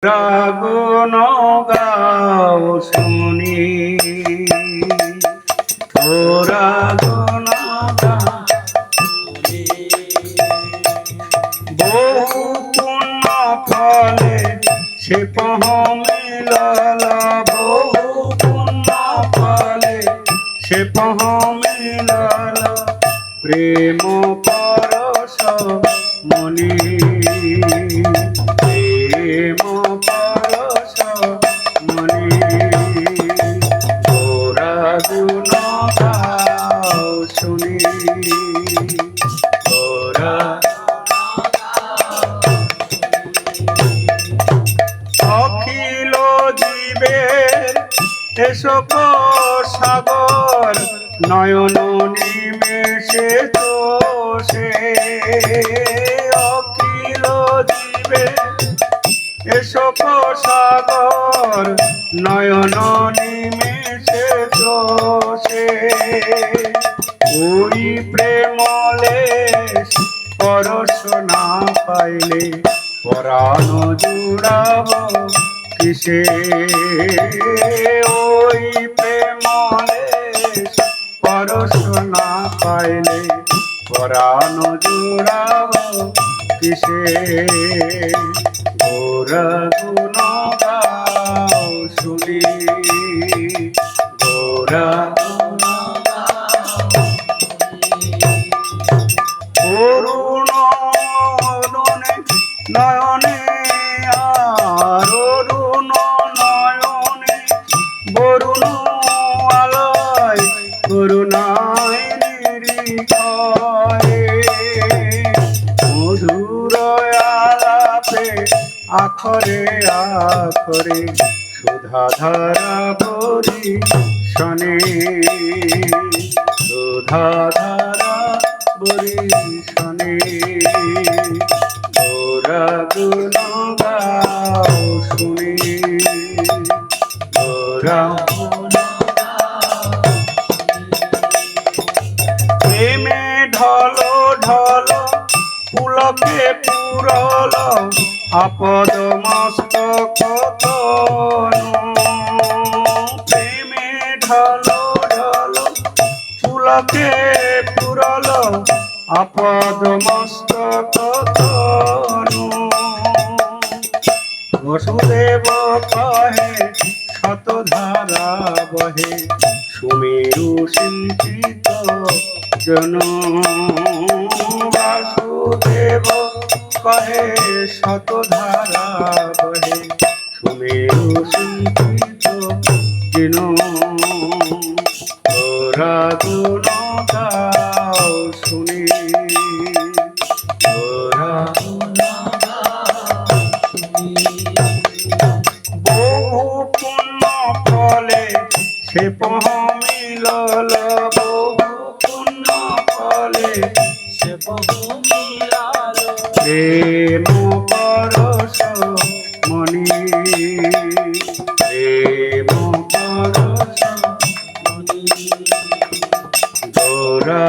রাগুন গাও শুনি তোরা গুণ বহু পুণ্য ফলে সে পহমিলাল বহু পুণ্য ফলে সে পহমিলাল প্রেম পরশ মনি প্রেম পরশ মনি তোরা গুণ গাও শুনি তোরা অখিল জীবের এসব সাগর নয়ন নিমেষে তোষে অখিল জীবের এসব সাগর নয়ন নিমেষে তোষে ওই প্রেমলে পরশ না পাইলে পরাণ জুড়াব কিসে ওই প্রেমলে পরশ না পাইলে পরাণ জুড়াব কিসে গোরা গুণ গাও শুনি গোরা অরুণ নয়নে আর অরুণ নয়নে বরুণ আলয় করুণায় নিরিখে মধুর আলাপে আখরে আখরে সুধাধারা বরি শনে সুধাধারা বরি শনে গোরা গুণ গাও শুনি গোরা প্রেমে ঢল ঢল পুলকে পুরল আপদ মস্তক প্রেমে ঢল ঢল পুলকে পুরল আপদ মস্তক বসুদেব কহে শতধারা বহে সুমেরু সিঞ্চিত জন বাসুদেব কহে শতধারা বহে সুমেরু সিঞ্চিত জন তোরা গুণ গাও শুনি তোরা বহু পুণ্য ফলে সে পহমিলাল বহু পুণ্য ফলে সে পহমিলাল প্রেম পরশ মনি প্রেম পরশ মনি গোরা